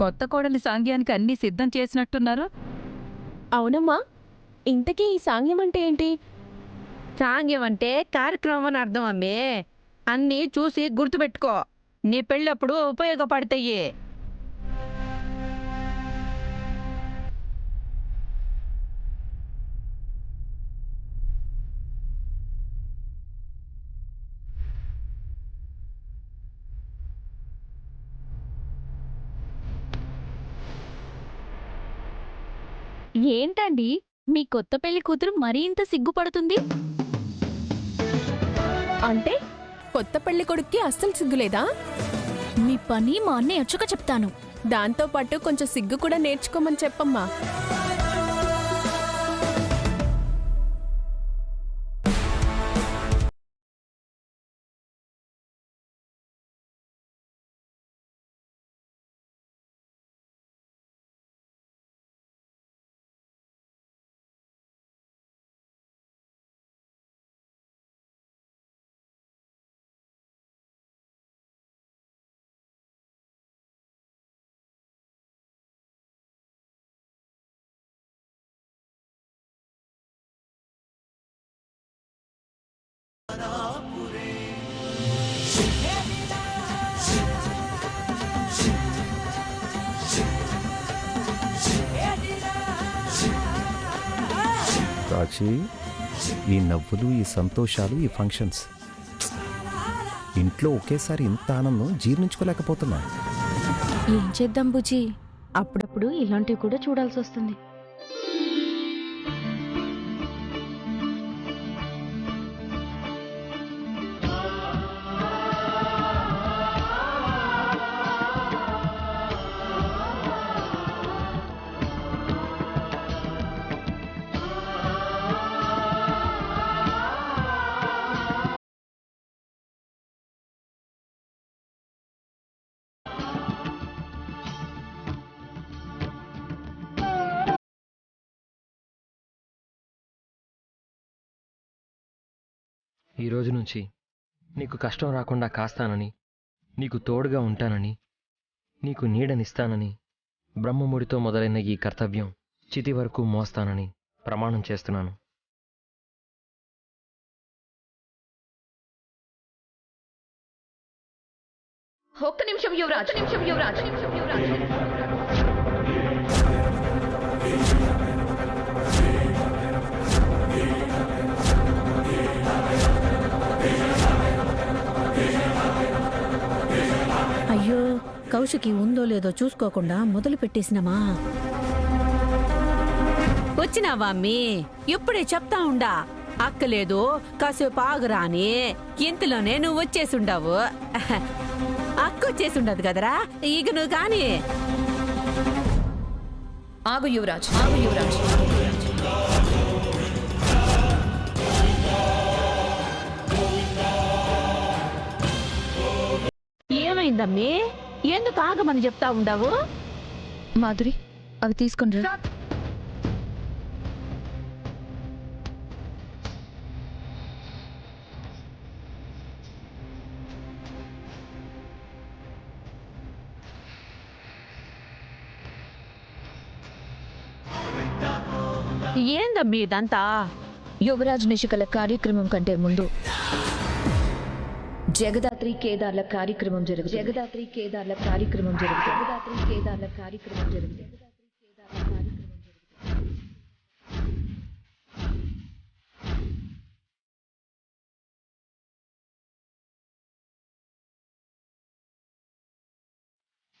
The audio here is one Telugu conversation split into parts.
కొత్త కోడలి సాంగ్యానికి అన్నీ సిద్ధం చేసినట్టున్నారు. అవునమ్మా, ఇంతకీ ఈ సాంగ్యం అంటే ఏంటి? సాంగ్యం అంటే కార్యక్రమం అని అర్థం అమ్మే. అన్నీ చూసి గుర్తుపెట్టుకో, నీ పెళ్ళప్పుడు ఉపయోగపడతాయి. ఏంటండి, మీ కొత్త పెళ్లి కూతురు మరీ ఇంత సిగ్గుపడుతుంది? అంటే కొత్త పెళ్లి కొడుక్కి అస్సలు సిగ్గులేదా? మీ పని మా అన్నయ్య వచ్చాక చెప్తాను. దాంతో పాటు కొంచెం సిగ్గు కూడా నేర్చుకోమని చెప్పమ్మా. కాచి, ఈ నవ్వులు, ఈ సంతోషాలు, ఈ ఫంక్షన్స్, ఇంట్లో ఒకేసారి ఇంత ఆనందం జీర్ణించుకోలేకపోతున్నా. ఏం చేద్దాం బుజ్జి, అప్పుడప్పుడు ఇలాంటివి కూడా చూడాల్సి వస్తుంది. ఈ రోజు నుంచి నీకు కష్టం రాకుండా కాస్తానని, నీకు తోడుగా ఉంటానని, నీకు నీడనిస్తానని, బ్రహ్మముడితో మొదలైన ఈ కర్తవ్యం చితి వరకు మోస్తానని ప్రమాణం చేస్తున్నాను. ఒక్క నిమిషం యువరాజ్, ఒక్క నిమిషం యువరాజ్, ఒక్క నిమిషం యువరాజ్. అయ్యో, కౌశికి ఉందో లేదో చూసుకోకుండా మొదలు పెట్టేసినమా. వచ్చినావా అమ్మీ? ఇప్పుడే చెప్తా ఉండా. అక్కలేదు, కాసేపు ఆగురా అని. ఇంతలోనే నువ్వు వచ్చేసుండావు. అక్క వచ్చేసుండదు కదరా, ఇక నువ్వు కాని. ఆగు యువరాజ్, ఆగు యువరాజ్. ఏమైందమ్మీ? ఎందుకు ఆగమని చెప్తా ఉండావు? మాధురి, అవి తీసుకుని రా. ఏందమ్మీ ఇదంతా? యువరాజ్ నిశికల కార్యక్రమం కంటే ముందు జగదాత్రి కేదార్ల కార్యక్రమం జరుగుతుంది. జగదాత్రి కేదార్ల కార్యక్రమం జరుగుతుంది. జగదాత్రి కేదార్ల కార్యక్రమం జరుగుతుంది.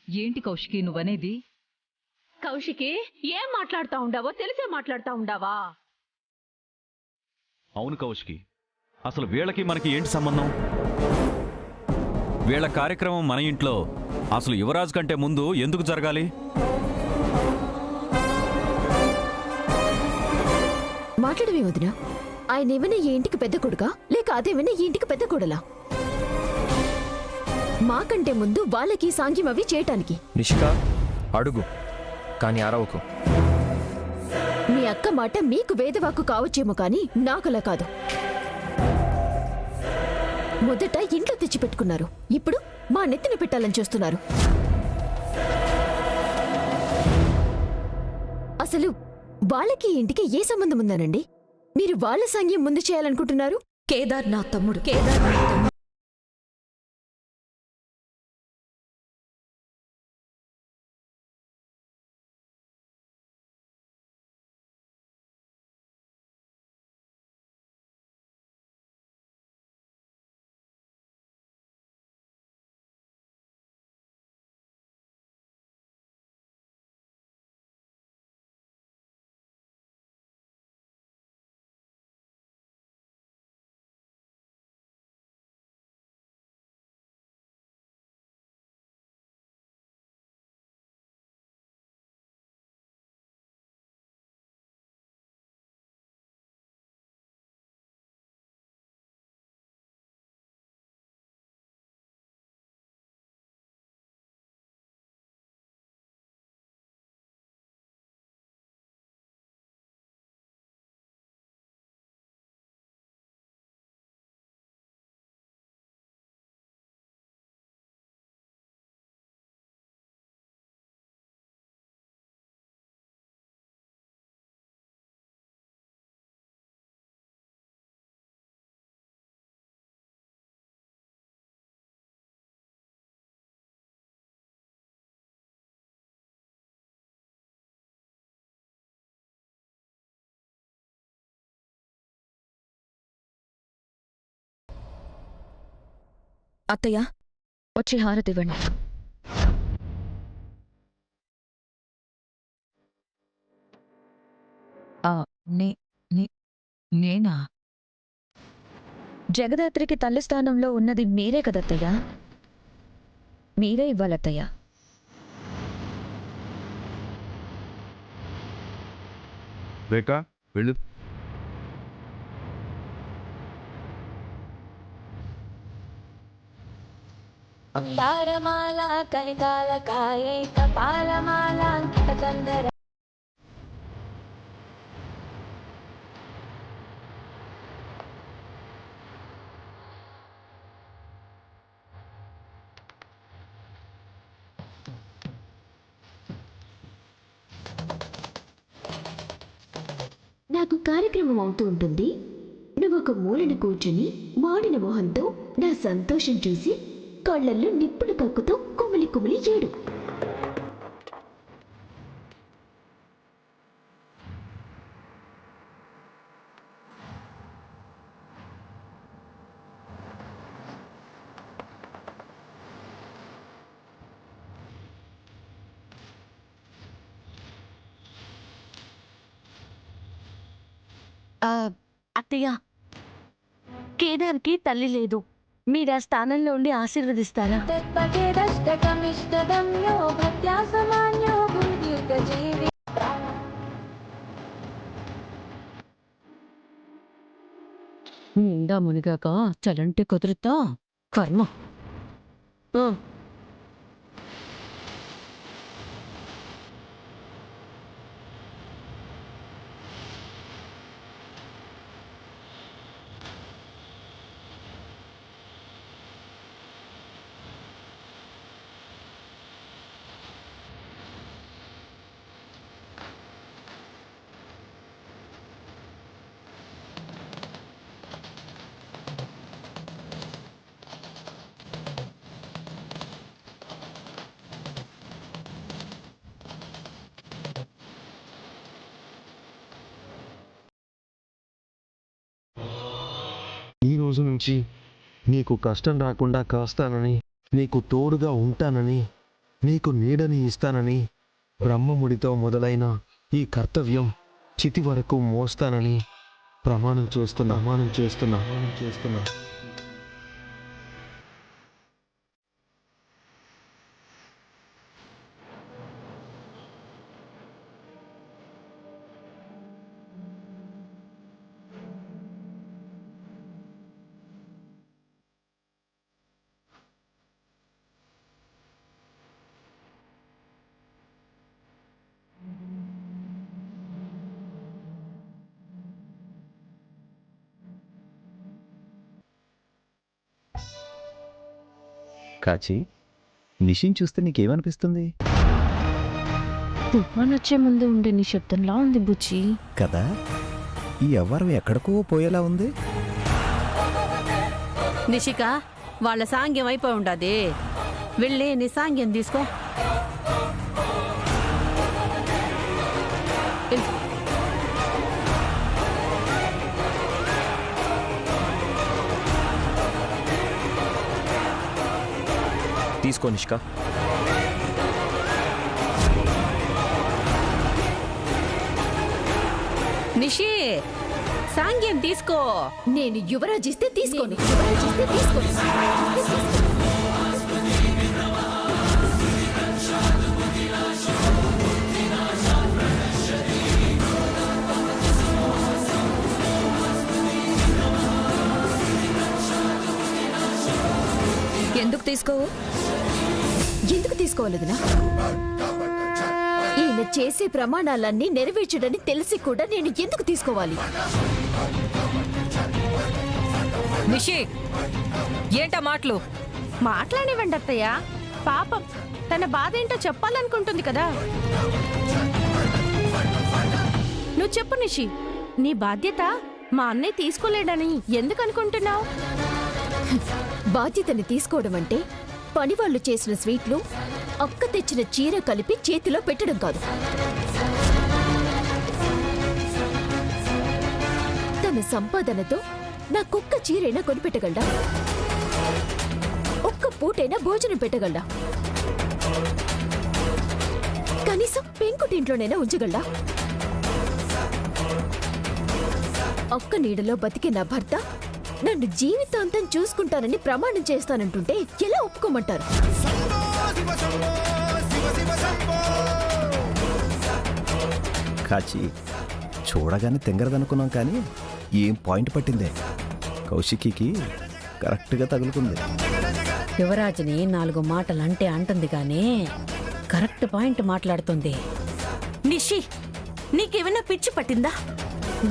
ఏంటి కౌశికి నువ్వనేది? కౌశికి, ఏం మాట్లాడుతా ఉండావో తెలిసే మాట్లాడుతా ఉండావా? అవును కౌశికి, అసలు వీళ్ళకి మనకి ఏంటి సంబంధం? వీళ్ళ కార్యక్రమం మన ఇంట్లో అసలు యువరాజు కంటే ముందు ఎందుకు జరగాలి? మాట్లాడమే వదినా. ఆయన ఏమైనా ఈ ఇంటికి పెద్ద కొడుకా, లేక అదేమైనా ఈ ఇంటికి పెద్ద కొడలా? మాకంటే ముందు వాళ్ళకి సాంగ్యం అవి చేయటానికి. నిషిక, అడుగు కానీ అరవకు. మీ అక్క మాట మీకు వేదవాకు కావచ్చేమో కానీ నాకలా కాదు. మొదట ఇంట్లో తెచ్చిపెట్టుకున్నారు, ఇప్పుడు మా నెత్తిన పెట్టాలని చూస్తున్నారు. అసలు వాళ్ళకి ఈ ఇంటికి ఏ సంబంధం ఉందనండి? మీరు వాళ్ళ సాంగ్యం ముందు చేయాలనుకుంటున్నారు? కేదార్ నా తమ్ముడు. కేదార్ నా తమ్ముడు. అత్తయ్య, వచ్చి హారతివ్వండి. నేనా? జగదాత్రికి తల్లి స్థానంలో ఉన్నది మీరే కదత్తయ్య. మీరే ఇవ్వాలత్తయ్య. రేఖ వెళ్ళు. నాకు కార్యక్రమం అవుతూ ఉంటుంది. నువ్వొక మూలన కూర్చుని మాడిన మొహంతో నా సంతోషం చూసి కళ్ళల్లో నిప్పులు కక్కుతూ కుమిలి కుమిలి ఏడు. అత్తయ్య, కేదార్కి తల్లి లేదు. మీరు ఆ స్థానంలో ఉండి ఆశీర్వదిస్తారా? నిండా మునిగాక చలంటే కుదురుతా కర్మ. ఈ రోజు నుంచి నీకు కష్టం రాకుండా కాస్తానని, నీకు తోడుగా ఉంటానని, నీకు నీడని ఇస్తానని, బ్రహ్మముడితో మొదలైన ఈ కర్తవ్యం చితి వరకు మోస్తానని ప్రమాణం చేస్తున్నా. కాచి, నిషిని చూస్తే నీకేమనిపిస్తుంది? తుఫాన్ వచ్చే ముందు ఉండే నీ శబ్దంలా ఉంది బుచ్చి. కదా ఈ వ్యవహారం ఎక్కడికో పోయేలా ఉంది. నిషిక వాళ్ళ సాంగ్యం అయిపోయి ఉండదు. వెళ్ళి నీ సాంగ్యం తీసుకో. తీసుకో నిష్క. నిషి సాంగ్యం తీసుకో. నేను యువరాజ్ ఇస్తే తీసుకోను. యువరాజ్ ఇస్తే తీసుకోను. ఎందుకు తీసుకోవు? ఎందుకు తీసుకోవాలదినా? ఈయన చేసే ప్రమాణాలన్నీ నెరవేర్చడని తెలిసి కూడా నేను ఎందుకు తీసుకోవాలి? నిషి ఏంటా మాటలు? మాట్లాడివ్వండి అత్తయ్య. పాపం తన బాధ ఏంటో చెప్పాలనుకుంటుంది కదా. నువ్వు చెప్పు నిషి, నీ బాధ్యత మా అన్నయ్య తీసుకోలేడని ఎందుకు అనుకుంటున్నావు? బాధ్యతని తీసుకోవడం అంటే పనివాళ్లు చేసిన స్వీట్లు అక్క తెచ్చిన చీర కలిపి చేతిలో పెట్టడం కాదు. తన సంపాదనతో నాకొక్క చీరైనా కొనిపెట్టగలడా? ఒక్క పూటైనా భోజనం పెట్టగలడా? కనీసం పెంకుటింట్లోనైనా ఉంచగలడా? ఒక్క నీడలో బతికే నా భర్త నన్ను జీవితాంతం చూసుకుంటానని ప్రమాణం చేస్తానంటుంటే ఎలా ఒప్పుకోమంటారు? కాచి చూడగానే తెంగరదనుకున్నాం కానీ ఏం పాయింట్ పట్టిందే. కౌశికికి కరెక్ట్గా తగులుకుంది. యువరాజుని 4 మాటలు అంటే అంటుంది గానీ కరెక్ట్ పాయింట్ మాట్లాడుతుంది. నిషి, నీకేమైనా పిచ్చి పట్టిందా?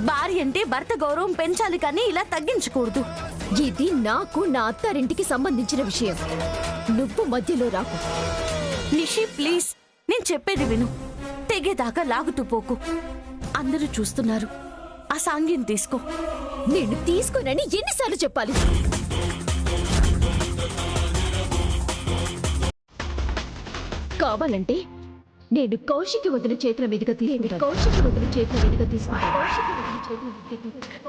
భార్య అంటే భర్త గౌరవం పెంచాలి కానీ ఇలా తగ్గించకూడదు. ఇది నాకు నా అత్తారింటికి సంబంధించిన విషయం. నువ్వు మధ్యలో రాకు. నిషి ప్లీజ్, నేను చెప్పేది విను. తెగేదాకా లాగుతూ పోకు. అందరూ చూస్తున్నారు. ఆ సాంగ్యం తీసుకో. నేను తీసుకోనని ఎన్నిసార్లు చెప్పాలి? కావాలంటే నేను కౌశికి వదిన చేతుల మీదుగా తీసుకుంటాను. కౌశికి వదిన చేతుల మీదుగా తీసుకుంటాను. కౌశికి వదిన చేతుల మీదుగా.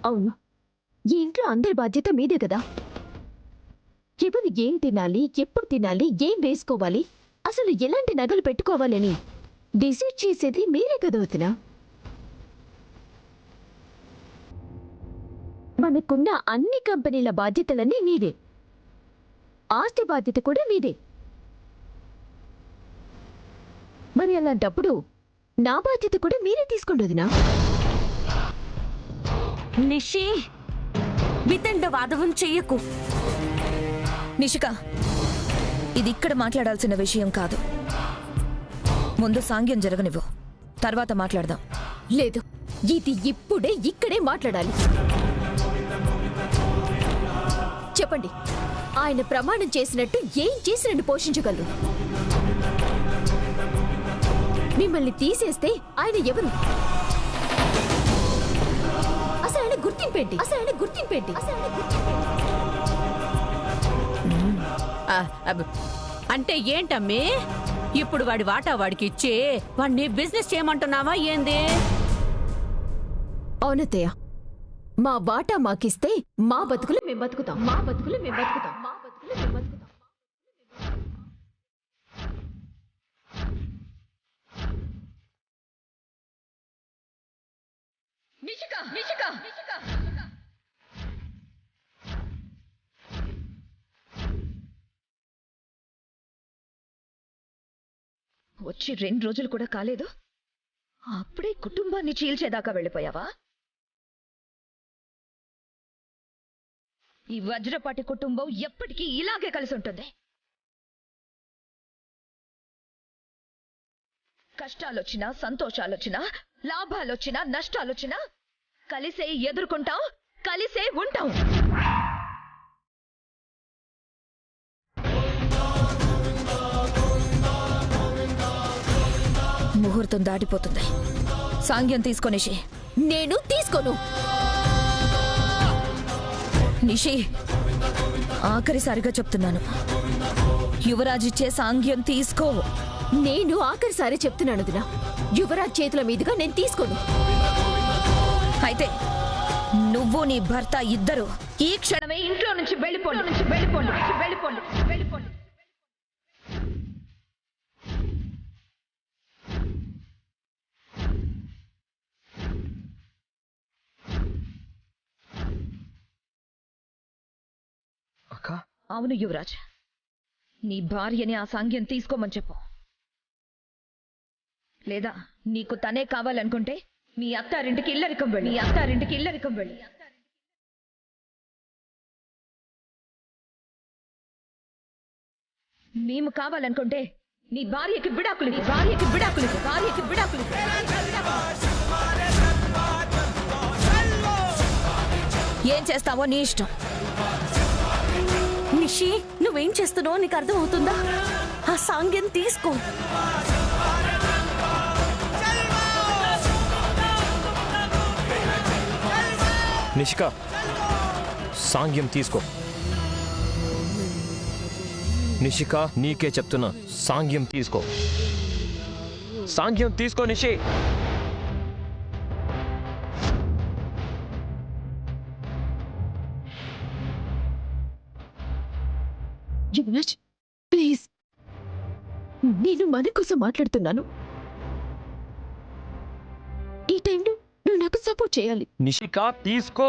అవును, ఈ ఇంట్లో అందరి బాధ్యత మీదే కదా. ఎవరు ఏం తినాలి, ఎప్పుడు తినాలి, ఏం వేసుకోవాలి, అసలు ఎలాంటి నగలు పెట్టుకోవాలని డిసైడ్ చేసేది మీరే కదా వదినా. మనకున్న అన్ని కంపెనీల బాధ్యతలన్నీ మీదే. ఆస్తి బాధ్యత కూడా మీదే. మరి అలాంటప్పుడు నా బాధ్యత కూడా మీరే తీసుకోండి వదినా. నిషి, వితండ వాదవం చెయ్యకు. నిషిక, ఇది ఇక్కడ మాట్లాడాల్సిన విషయం కాదు. ముందు సాంగ్యం జరగనివ్వు, తర్వాత మాట్లాడదాం. లేదు, ఇది ఇప్పుడే ఇక్కడే మాట్లాడాలి. చెప్పండి, ఆయన ప్రమాణం చేసినట్టు ఏం చేసి నన్ను పోషించగలరు? మిమ్మల్ని తీసేస్తే ఆయన ఎవరు? అసలు ఆయన గుర్తింపేంటి? అసలు ఆయన గుర్తింపేంటి? అసలు ఆయన గుర్తింపేంటి? అంటే ఏంటమ్మి? ఇప్పుడు వాడి వాటా వాడికి ఇచ్చి వాడిని బిజినెస్ చేయమంటున్నావా ఏంది? అవునత్తయ్య, మా వాటా మాకిస్తే మా బతుకులు మేము బతుకుతాం. మా బతుకులు మేము బతుకుతాం. మా బతుకులు మేము బతుకుతాం. నిషిక, నిషిక, నిషిక. వచ్చి 2 రోజులు కూడా కాలేదు, అప్పుడే కుటుంబాన్ని చీల్చేదాకా వెళ్ళిపోయావా? ఈ వజ్రపాటి కుటుంబం ఎప్పటికీ ఇలాగే కలిసి ఉంటుంది. కష్టాలొచ్చినా, సంతోషాలొచ్చినా, లాభాలొచ్చినా, నష్టాలొచ్చినా కలిసే ఎదుర్కొంటాం, కలిసే ఉంటాం. ముహూర్తం దాటిపోతుంది. సాంగ్యం తీసుకో నిషి. నేను తీసుకోను. నిషి, ఆఖరిసారిగా చెప్తున్నాను, యువరాజ్ ఇచ్చే సాంగ్యం తీసుకో. నేను ఆఖరిసారి చెప్తున్నాను దినా, యువరాజ్ చేతుల మీదుగా నేను తీసుకోను. అయితే నువ్వు నీ భర్త ఇద్దరు ఈ క్షణమే ఇంట్లో నుంచి వెళ్ళిపోండి. అక్క, అవును యువరాజ్, నీ భార్యని ఆ సాంగ్యం తీసుకోమని చెప్పు. లేదా నీకు తనే కావాలనుకుంటే మీ అత్తారింటికి ఇల్లరికం వెళ్ళి. మేము కావాలనుకుంటే నీ భార్యకి విడాకులు. ఏం చేస్తావో నీ ఇష్టం. నిషి, నువ్వేం చేస్తున్నావో నీకు అర్థం అవుతుందా? ఆ సాంగ్యం తీసుకో. నిషిక, సాంగ్యం తీసుకో. నిషిక, నీకే చెప్తున్నా, సాంగ్యం తీసుకో. సాంగ్యం తీసుకో నిషి. యువరాజ్, ప్లీజ్, నేను మన కోసం మాట్లాడుతున్నాను. ఈ టైంలో నువ్వు నాకు సపోర్ట్ చేయాలి. నిషిక, తీసుకో.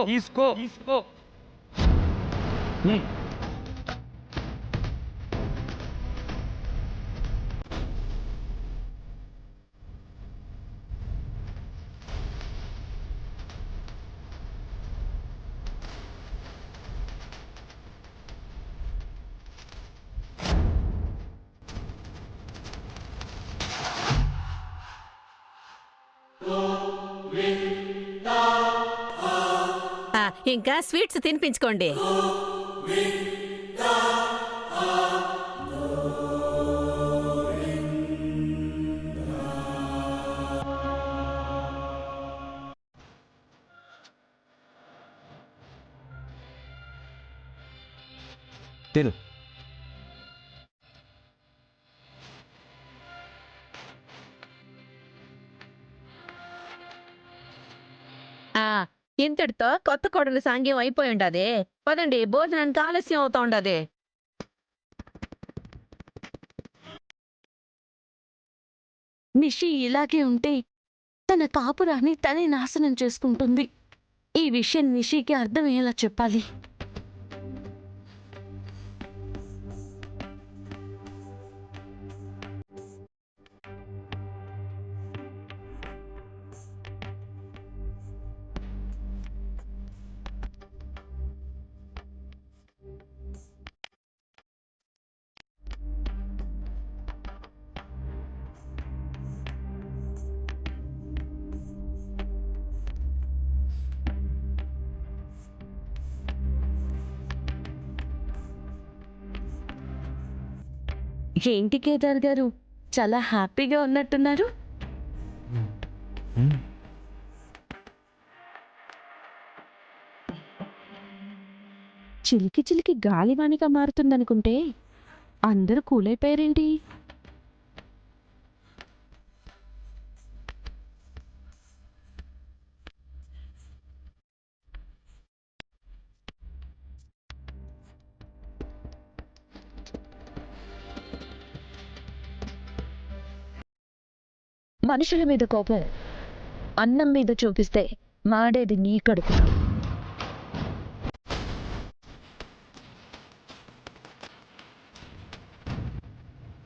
ఇంకా స్వీట్స్ తినిపించుకోండి. తిను. ఇంతటితో కొత్త కోడలు సాంగ్యం అయిపోయి ఉండదే. పదండి, భోజనానికి ఆలస్యం అవుతా ఉండదే. నిషి ఇలాగే ఉంటే తన కాపురాన్ని తనే నాశనం చేసుకుంటుంది. ఈ విషయం నిషికి అర్థమయ్యేలా చెప్పాలి. ఏంటి కేదార్ గారు, చాలా హ్యాపీగా ఉన్నట్టున్నారు? చిలికి చిలికి గాలివానిగా మారుతుందనుకుంటే అందరూ కూలైపోయారేంటి? మనుషుల మీద కోపం అన్నం మీద చూపిస్తే మాడేది నీ కడుపు.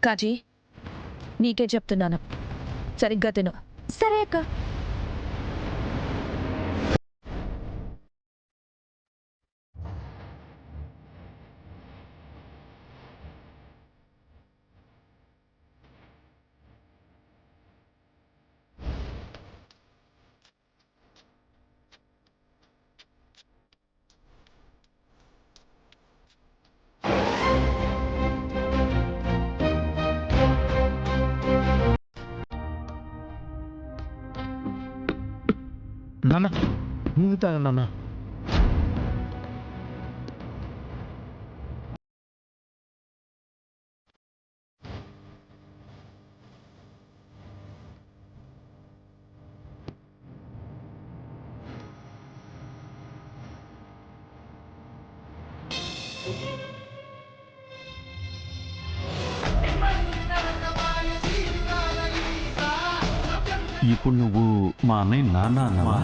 కాజీ, నీకే చెప్తున్నాను, సరిగ్గా తిను. సరే అక్క. నాన్న ఇంత నాన్న ఇప్పుడు నువ్వు మా అన్నయ్య నాన్న అన్నవా?